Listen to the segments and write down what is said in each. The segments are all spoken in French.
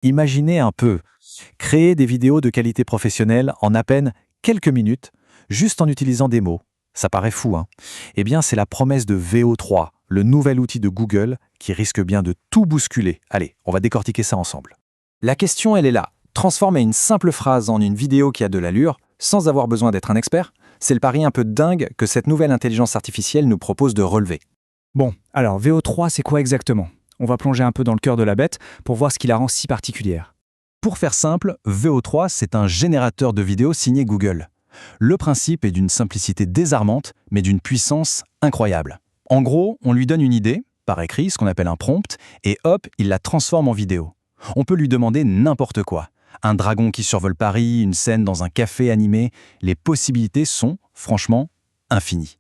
Imaginez un peu, créer des vidéos de qualité professionnelle en à peine quelques minutes, juste en utilisant des mots. Ça paraît fou, hein? Eh bien, c'est la promesse de VO3, le nouvel outil de Google qui risque bien de tout bousculer. Allez, on va décortiquer ça ensemble. La question, elle est là. Transformer une simple phrase en une vidéo qui a de l'allure, sans avoir besoin d'être un expert, c'est le pari un peu dingue que cette nouvelle intelligence artificielle nous propose de relever. Bon, alors VO3, c'est quoi exactement? On va plonger un peu dans le cœur de la bête pour voir ce qui la rend si particulière. Pour faire simple, VO3, c'est un générateur de vidéos signé Google. Le principe est d'une simplicité désarmante, mais d'une puissance incroyable. En gros, on lui donne une idée, par écrit, ce qu'on appelle un prompt, et hop, il la transforme en vidéo. On peut lui demander n'importe quoi. Un dragon qui survole Paris, une scène dans un café animé, les possibilités sont, franchement, infinies.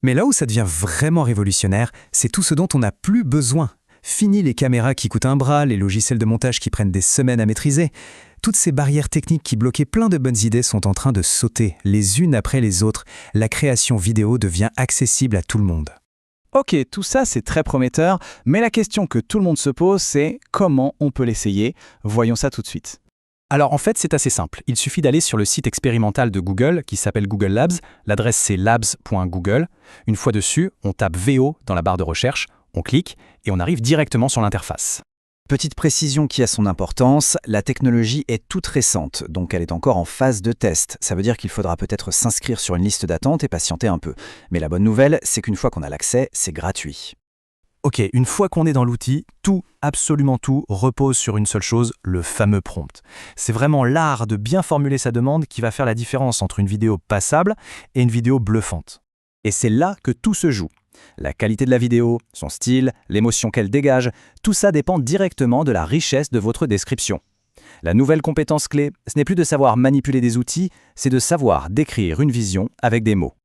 Mais là où ça devient vraiment révolutionnaire, c'est tout ce dont on n'a plus besoin. Fini les caméras qui coûtent un bras, les logiciels de montage qui prennent des semaines à maîtriser. Toutes ces barrières techniques qui bloquaient plein de bonnes idées sont en train de sauter, les unes après les autres. La création vidéo devient accessible à tout le monde. Ok, tout ça c'est très prometteur, mais la question que tout le monde se pose c'est comment on peut l'essayer? Voyons ça tout de suite. Alors en fait, c'est assez simple. Il suffit d'aller sur le site expérimental de Google qui s'appelle Google Labs. L'adresse c'est labs.google. Une fois dessus, on tape VO dans la barre de recherche, on clique et on arrive directement sur l'interface. Petite précision qui a son importance, la technologie est toute récente, donc elle est encore en phase de test. Ça veut dire qu'il faudra peut-être s'inscrire sur une liste d'attente et patienter un peu. Mais la bonne nouvelle, c'est qu'une fois qu'on a l'accès, c'est gratuit. Ok, une fois qu'on est dans l'outil, tout, absolument tout, repose sur une seule chose, le fameux prompt. C'est vraiment l'art de bien formuler sa demande qui va faire la différence entre une vidéo passable et une vidéo bluffante. Et c'est là que tout se joue. La qualité de la vidéo, son style, l'émotion qu'elle dégage, tout ça dépend directement de la richesse de votre description. La nouvelle compétence clé, ce n'est plus de savoir manipuler des outils, c'est de savoir décrire une vision avec des mots.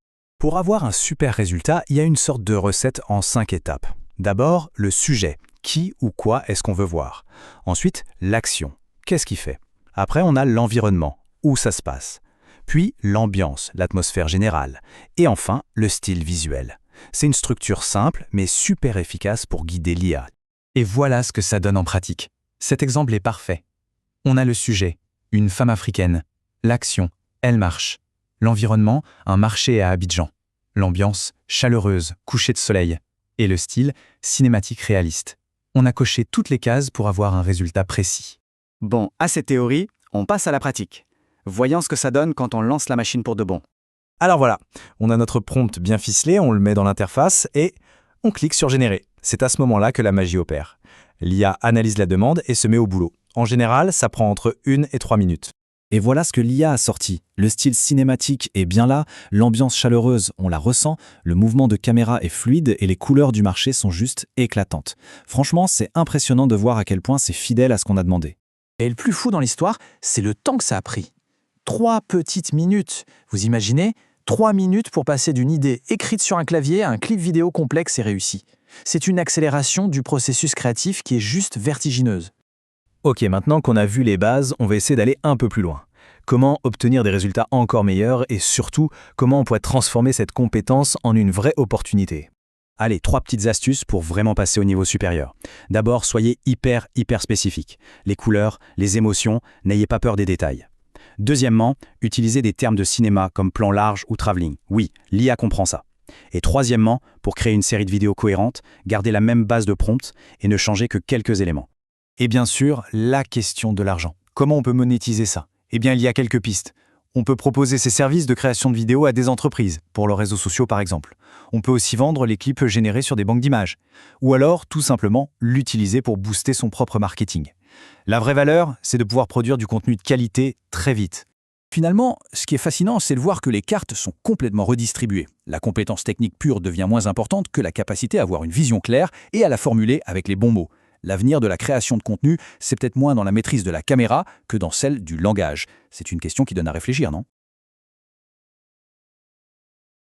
Pour avoir un super résultat, il y a une sorte de recette en 5 étapes. D'abord, le sujet. Qui ou quoi est-ce qu'on veut voir? Ensuite, l'action. Qu'est-ce qui fait? Après, on a l'environnement. Où ça se passe? Puis, l'ambiance, l'atmosphère générale. Et enfin, le style visuel. C'est une structure simple, mais super efficace pour guider l'IA. Et voilà ce que ça donne en pratique. Cet exemple est parfait. On a le sujet, une femme africaine. L'action, elle marche. L'environnement, un marché à Abidjan. L'ambiance, chaleureuse, coucher de soleil. Et le style, cinématique réaliste. On a coché toutes les cases pour avoir un résultat précis. Bon, à cette théorie, on passe à la pratique. Voyons ce que ça donne quand on lance la machine pour de bon. Alors voilà, on a notre prompt bien ficelé, on le met dans l'interface et on clique sur Générer. C'est à ce moment-là que la magie opère. L'IA analyse la demande et se met au boulot. En général, ça prend entre 1 et 3 minutes. Et voilà ce que l'IA a sorti. Le style cinématique est bien là, l'ambiance chaleureuse, on la ressent, le mouvement de caméra est fluide et les couleurs du marché sont juste éclatantes. Franchement, c'est impressionnant de voir à quel point c'est fidèle à ce qu'on a demandé. Et le plus fou dans l'histoire, c'est le temps que ça a pris. 3 petites minutes. Vous imaginez? 3 minutes pour passer d'une idée écrite sur un clavier à un clip vidéo complexe et réussi. C'est une accélération du processus créatif qui est juste vertigineuse. Ok, maintenant qu'on a vu les bases, on va essayer d'aller un peu plus loin. Comment obtenir des résultats encore meilleurs et surtout, comment on pourrait transformer cette compétence en une vraie opportunité? Allez, 3 petites astuces pour vraiment passer au niveau supérieur. D'abord, soyez hyper spécifique. Les couleurs, les émotions, n'ayez pas peur des détails. Deuxièmement, utilisez des termes de cinéma comme plan large ou travelling. Oui, l'IA comprend ça. Et troisièmement, pour créer une série de vidéos cohérentes, gardez la même base de prompt et ne changez que quelques éléments. Et bien sûr, la question de l'argent. Comment on peut monétiser ça? Eh bien, il y a quelques pistes. On peut proposer ces services de création de vidéos à des entreprises, pour leurs réseaux sociaux par exemple. On peut aussi vendre les clips générés sur des banques d'images. Ou alors, tout simplement, l'utiliser pour booster son propre marketing. La vraie valeur, c'est de pouvoir produire du contenu de qualité très vite. Finalement, ce qui est fascinant, c'est de voir que les cartes sont complètement redistribuées. La compétence technique pure devient moins importante que la capacité à avoir une vision claire et à la formuler avec les bons mots. L'avenir de la création de contenu, c'est peut-être moins dans la maîtrise de la caméra que dans celle du langage. C'est une question qui donne à réfléchir, non?